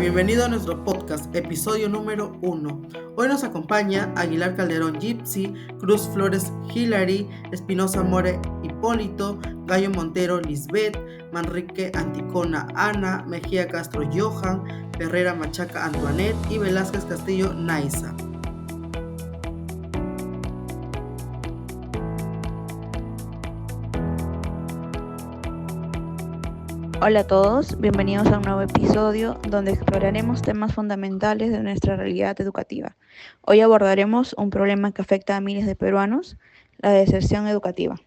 bienvenido a nuestro podcast, episodio número 1. Hoy nos acompaña Aguilar Calderón Gypsy, Cruz Flores Hilary, Espinosa More Hipólito, Gallo Montero Lisbeth, Manrique Anticona Ana, Mejía Castro Johan, Herrera Machaca Antoinette y Velázquez Castillo Naisa. Hola a todos, bienvenidos a un nuevo episodio donde exploraremos temas fundamentales de nuestra realidad educativa. Hoy abordaremos un problema que afecta a miles de peruanos, la deserción educativa.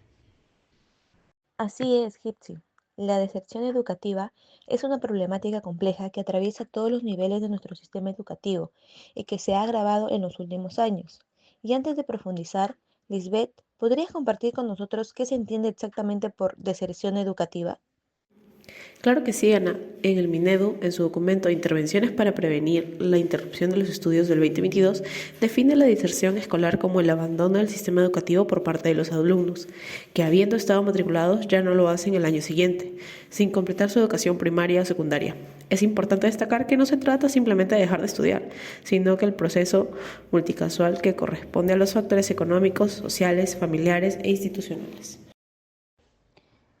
Así es, Gypsy. La deserción educativa es una problemática compleja que atraviesa todos los niveles de nuestro sistema educativo y que se ha agravado en los últimos años. Y antes de profundizar, Lisbeth, ¿podrías compartir con nosotros qué se entiende exactamente por deserción educativa? Claro que sí, Ana. En el Minedu, en su documento Intervenciones para prevenir la interrupción de los estudios del 2022, define la deserción escolar como el abandono del sistema educativo por parte de los alumnos, que habiendo estado matriculados ya no lo hacen el año siguiente, sin completar su educación primaria o secundaria. Es importante destacar que no se trata simplemente de dejar de estudiar, sino que el proceso multicasual que corresponde a los factores económicos, sociales, familiares e institucionales.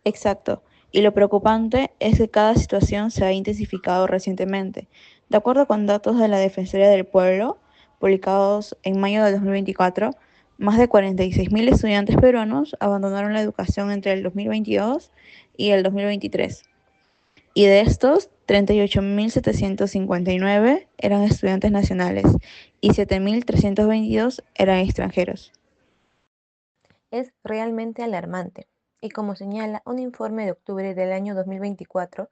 Exacto. Y lo preocupante es que cada situación se ha intensificado recientemente. De acuerdo con datos de la Defensoría del Pueblo, publicados en mayo de 2024, más de 46.000 estudiantes peruanos abandonaron la educación entre el 2022 y el 2023. Y de estos, 38.759 eran estudiantes nacionales y 7.322 eran extranjeros. Es realmente alarmante. Y como señala un informe de octubre del año 2024,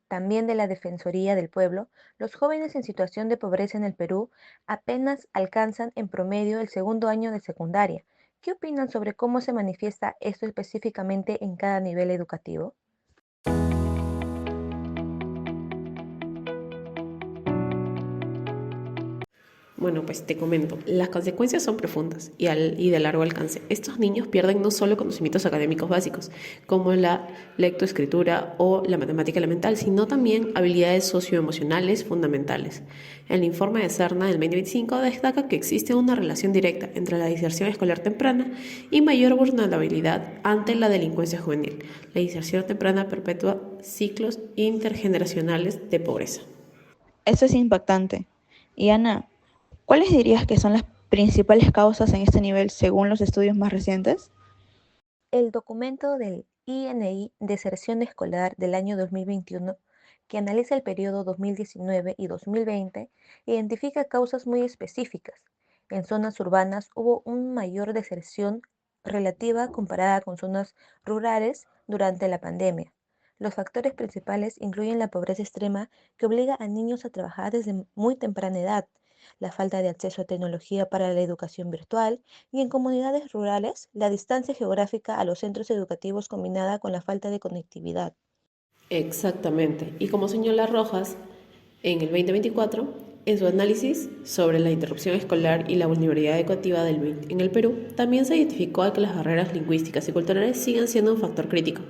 también de la Defensoría del Pueblo, los jóvenes en situación de pobreza en el Perú apenas alcanzan en promedio el segundo año de secundaria. ¿Qué opinan sobre cómo se manifiesta esto específicamente en cada nivel educativo? Bueno, pues te comento, las consecuencias son profundas y de largo alcance. Estos niños pierden no solo conocimientos académicos básicos, como la lectoescritura o la matemática elemental, sino también habilidades socioemocionales fundamentales. El informe de Serna del 2025 destaca que existe una relación directa entre la deserción escolar temprana y mayor vulnerabilidad ante la delincuencia juvenil. La deserción temprana perpetúa ciclos intergeneracionales de pobreza. Esto es impactante. Y Ana, ¿cuáles dirías que son las principales causas en este nivel según los estudios más recientes? El documento del INI Deserción Escolar del año 2021, que analiza el periodo 2019 y 2020, identifica causas muy específicas. En zonas urbanas hubo una mayor deserción relativa comparada con zonas rurales durante la pandemia. Los factores principales incluyen la pobreza extrema que obliga a niños a trabajar desde muy temprana edad, la falta de acceso a tecnología para la educación virtual y en comunidades rurales la distancia geográfica a los centros educativos combinada con la falta de conectividad. Exactamente. Y como señala Rojas, en el 2024, en su análisis sobre la interrupción escolar y la vulnerabilidad educativa en el Perú, también se identificó que las barreras lingüísticas y culturales siguen siendo un factor crítico.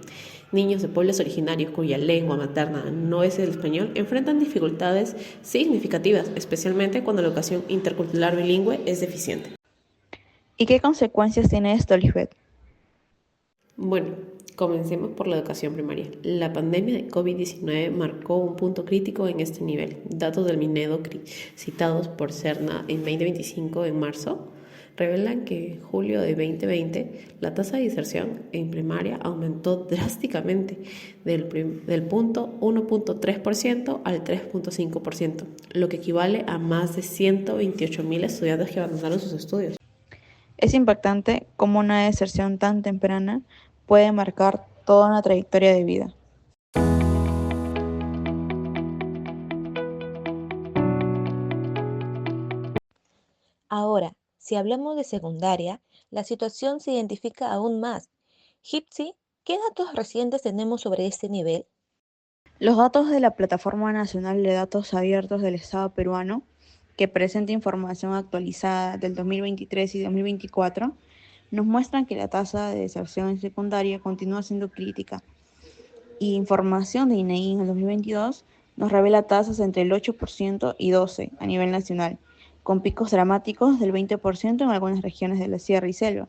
Niños de pueblos originarios cuya lengua materna no es el español enfrentan dificultades significativas, especialmente cuando la educación intercultural bilingüe es deficiente. ¿Y qué consecuencias tiene esto, Lisbeth? Bueno, comencemos por la educación primaria. La pandemia de COVID-19 marcó un punto crítico en este nivel. Datos del Minedo citados por Serna en 2025 en marzo revelan que en julio de 2020 la tasa de deserción en primaria aumentó drásticamente del punto 1.3% al 3.5%, lo que equivale a más de 128.000 estudiantes que abandonaron sus estudios. Es impactante cómo una deserción tan temprana puede marcar toda una trayectoria de vida. Ahora, si hablamos de secundaria, la situación se identifica aún más. Gypsy, ¿qué datos recientes tenemos sobre este nivel? Los datos de la Plataforma Nacional de Datos Abiertos del Estado peruano, que presenta información actualizada del 2023 y 2024, nos muestran que la tasa de deserción en secundaria continúa siendo crítica. Y información de INEGI en el 2022 nos revela tasas entre el 8% y 12% a nivel nacional, con picos dramáticos del 20% en algunas regiones de la sierra y selva.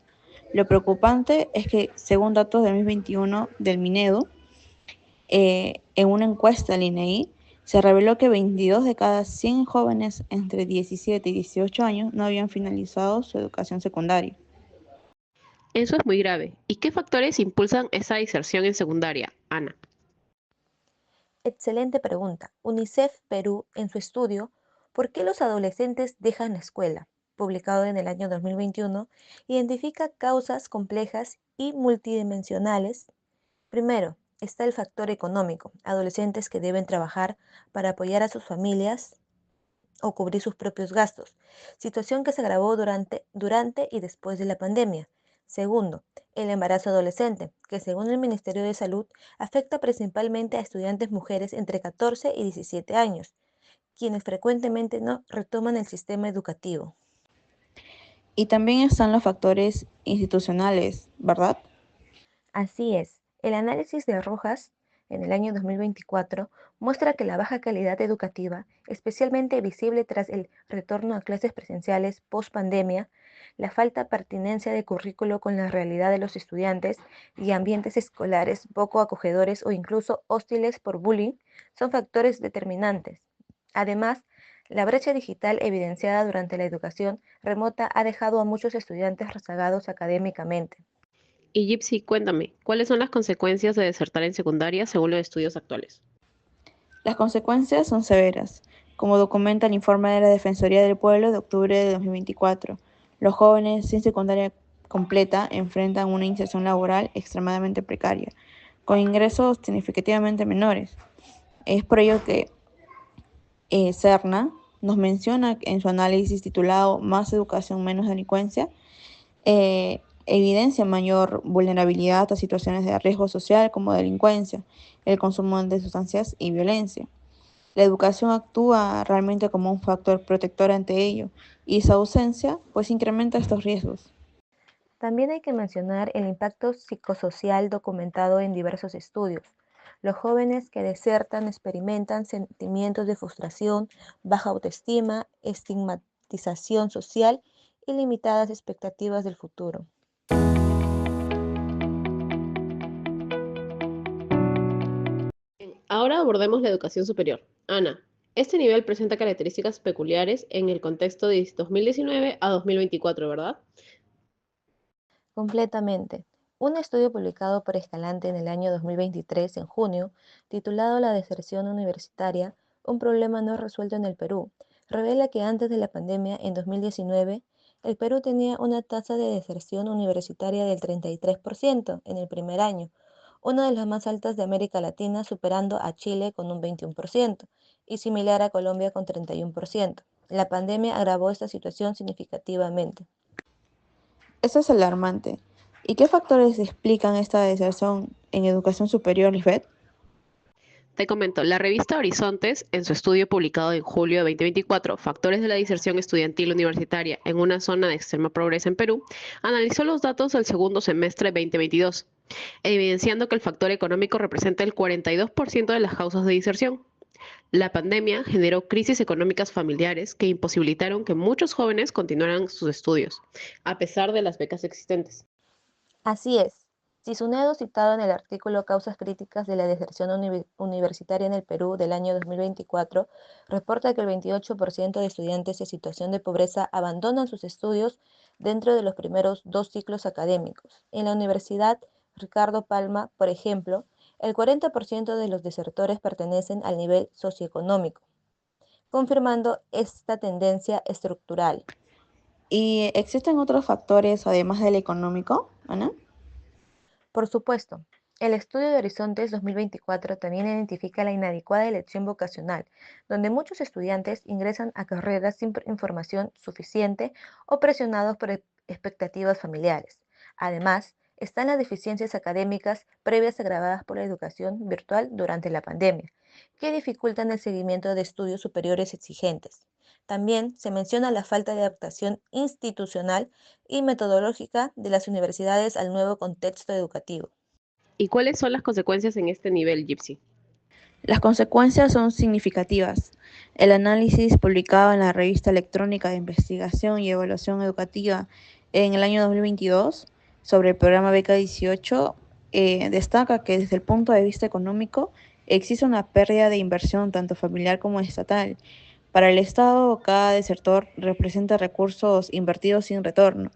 Lo preocupante es que, según datos del 2021 del Minedu, en una encuesta del INEI, se reveló que 22 de cada 100 jóvenes entre 17 y 18 años no habían finalizado su educación secundaria. Eso es muy grave. ¿Y qué factores impulsan esa diserción en secundaria, Ana? Excelente pregunta. UNICEF Perú, en su estudio ¿Por qué los adolescentes dejan la escuela?, publicado en el año 2021, identifica causas complejas y multidimensionales. Primero, está el factor económico, adolescentes que deben trabajar para apoyar a sus familias o cubrir sus propios gastos, situación que se agravó durante y después de la pandemia. Segundo, el embarazo adolescente, que según el Ministerio de Salud afecta principalmente a estudiantes mujeres entre 14 y 17 años, quienes frecuentemente no retoman el sistema educativo. Y también están los factores institucionales, ¿verdad? Así es, el análisis de Rojas en el año 2024 muestra que la baja calidad educativa, especialmente visible tras el retorno a clases presenciales post-pandemia, la falta de pertinencia de currículo con la realidad de los estudiantes y ambientes escolares poco acogedores o incluso hostiles por bullying, son factores determinantes. Además, la brecha digital evidenciada durante la educación remota ha dejado a muchos estudiantes rezagados académicamente. Y Gypsy, cuéntame, ¿cuáles son las consecuencias de desertar en secundaria según los estudios actuales? Las consecuencias son severas, como documenta el informe de la Defensoría del Pueblo de octubre de 2024. Los jóvenes sin secundaria completa enfrentan una inserción laboral extremadamente precaria, con ingresos significativamente menores. Es por ello que Serna nos menciona en su análisis titulado Más educación, menos delincuencia, evidencia mayor vulnerabilidad a situaciones de riesgo social como delincuencia, el consumo de sustancias y violencia. La educación actúa realmente como un factor protector ante ello y su ausencia pues incrementa estos riesgos. También hay que mencionar el impacto psicosocial documentado en diversos estudios. Los jóvenes que desertan experimentan sentimientos de frustración, baja autoestima, estigmatización social y limitadas expectativas del futuro. Ahora abordemos la educación superior. Ana, este nivel presenta características peculiares en el contexto de 2019 a 2024, ¿verdad? Completamente. Un estudio publicado por Escalante en el año 2023, en junio, titulado La deserción universitaria, un problema no resuelto en el Perú, revela que antes de la pandemia, en 2019, el Perú tenía una tasa de deserción universitaria del 33% en el primer año, una de las más altas de América Latina, superando a Chile con un 21% y similar a Colombia con 31%. La pandemia agravó esta situación significativamente. Esto es alarmante. ¿Y qué factores explican esta deserción en educación superior, Lisbeth? Te comento, la revista Horizontes, en su estudio publicado en julio de 2024, Factores de la diserción estudiantil universitaria en una zona de extrema pobreza en Perú, analizó los datos del segundo semestre de 2022, evidenciando que el factor económico representa el 42% de las causas de diserción. La pandemia generó crisis económicas familiares que imposibilitaron que muchos jóvenes continuaran sus estudios, a pesar de las becas existentes. Así es. Cisneros, citado en el artículo Causas críticas de la deserción universitaria en el Perú del año 2024, reporta que el 28% de estudiantes en situación de pobreza abandonan sus estudios dentro de los primeros 2 ciclos académicos. En la Universidad Ricardo Palma, por ejemplo, el 40% de los desertores pertenecen al nivel socioeconómico, confirmando esta tendencia estructural. ¿Y existen otros factores además del económico, Ana? Por supuesto, el estudio de Horizontes 2024 también identifica la inadecuada elección vocacional, donde muchos estudiantes ingresan a carreras sin información suficiente o presionados por expectativas familiares. Además, están las deficiencias académicas previas agravadas por la educación virtual durante la pandemia, que dificultan el seguimiento de estudios superiores exigentes. También se menciona la falta de adaptación institucional y metodológica de las universidades al nuevo contexto educativo. ¿Y cuáles son las consecuencias en este nivel, Gypsy? Las consecuencias son significativas. El análisis publicado en la Revista Electrónica de Investigación y Evaluación Educativa en el año 2022 sobre el programa Beca 18 destaca que desde el punto de vista económico existe una pérdida de inversión tanto familiar como estatal. Para el Estado, cada desertor representa recursos invertidos sin retorno.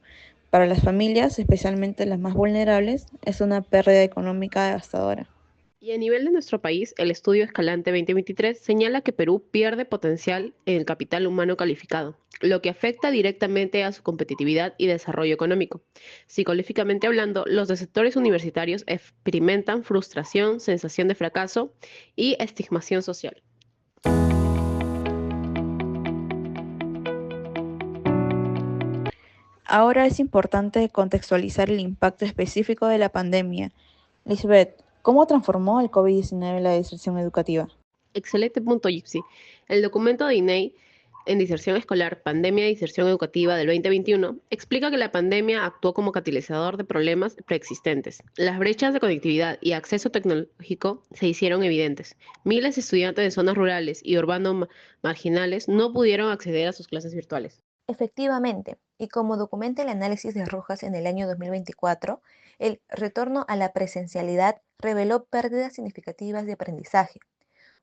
Para las familias, especialmente las más vulnerables, es una pérdida económica devastadora. Y a nivel de nuestro país, el estudio Escalante 2023 señala que Perú pierde potencial en el capital humano calificado, lo que afecta directamente a su competitividad y desarrollo económico. Psicológicamente hablando, los sectores universitarios experimentan frustración, sensación de fracaso y estigmación social. Ahora es importante contextualizar el impacto específico de la pandemia. Lisbeth, ¿cómo transformó el COVID-19 la deserción educativa? Excelente punto, Gypsy. El documento de INEI en Diserción Escolar, Pandemia y Diserción Educativa del 2021 explica que la pandemia actuó como catalizador de problemas preexistentes. Las brechas de conectividad y acceso tecnológico se hicieron evidentes. Miles de estudiantes de zonas rurales y urbanos marginales no pudieron acceder a sus clases virtuales. Efectivamente, y como documenta el análisis de Rojas en el año 2024, el retorno a la presencialidad reveló pérdidas significativas de aprendizaje.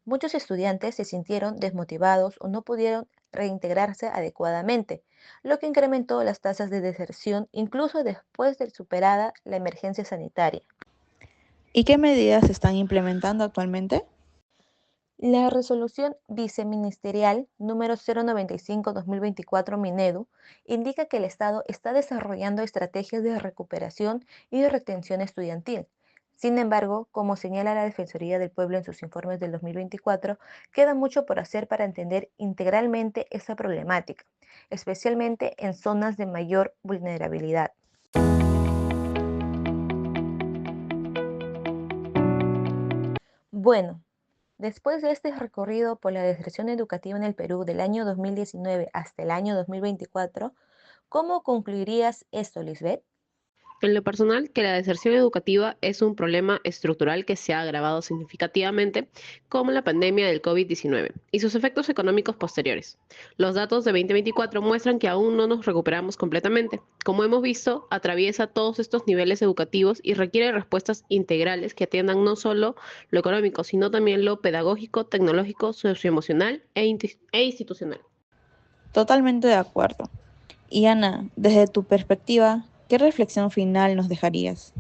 Muchos estudiantes se sintieron desmotivados o no pudieron reintegrarse adecuadamente, lo que incrementó las tasas de deserción incluso después de superada la emergencia sanitaria. ¿Y qué medidas se están implementando actualmente? La resolución viceministerial número 095-2024 Minedu indica que el Estado está desarrollando estrategias de recuperación y de retención estudiantil. Sin embargo, como señala la Defensoría del Pueblo en sus informes del 2024, queda mucho por hacer para entender integralmente esa problemática, especialmente en zonas de mayor vulnerabilidad. Bueno, después de este recorrido por la deserción educativa en el Perú del año 2019 hasta el año 2024, ¿cómo concluirías esto, Lisbeth? En lo personal, que la deserción educativa es un problema estructural que se ha agravado significativamente con la pandemia del COVID-19 y sus efectos económicos posteriores. Los datos de 2024 muestran que aún no nos recuperamos completamente. Como hemos visto, atraviesa todos estos niveles educativos y requiere respuestas integrales que atiendan no solo lo económico, sino también lo pedagógico, tecnológico, socioemocional e institucional. Totalmente de acuerdo. Y Ana, desde tu perspectiva, ¿qué reflexión final nos dejarías?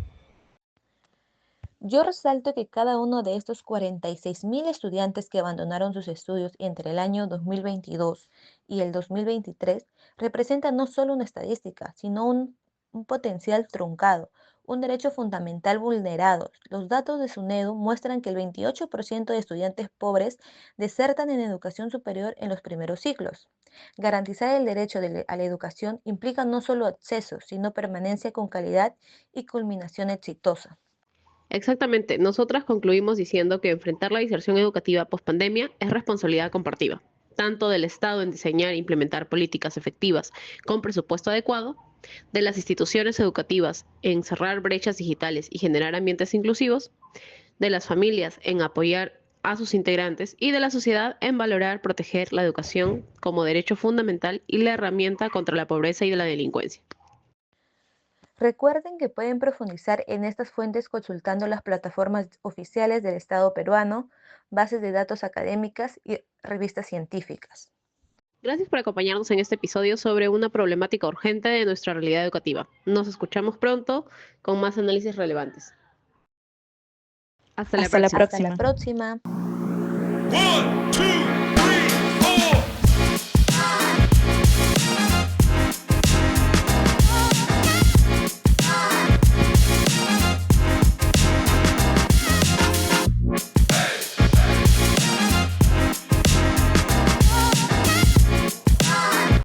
Yo resalto que cada uno de estos 46.000 estudiantes que abandonaron sus estudios entre el año 2022 y el 2023 representa no solo una estadística, sino un potencial truncado, un derecho fundamental vulnerado. Los datos de SUNEDU muestran que el 28% de estudiantes pobres desertan en educación superior en los primeros ciclos. Garantizar el derecho a la educación implica no solo acceso, sino permanencia con calidad y culminación exitosa. Exactamente, nosotras concluimos diciendo que enfrentar la diserción educativa pospandemia es responsabilidad compartida, tanto del Estado en diseñar e implementar políticas efectivas con presupuesto adecuado, de las instituciones educativas en cerrar brechas digitales y generar ambientes inclusivos, de las familias en apoyar a sus integrantes y de la sociedad en valorar, proteger la educación como derecho fundamental y la herramienta contra la pobreza y la delincuencia. Recuerden que pueden profundizar en estas fuentes consultando las plataformas oficiales del Estado peruano, bases de datos académicas y revistas científicas. Gracias por acompañarnos en este episodio sobre una problemática urgente de nuestra realidad educativa. Nos escuchamos pronto con más análisis relevantes. Hasta la Hasta la próxima. Hasta la próxima. próxima. 1, 2.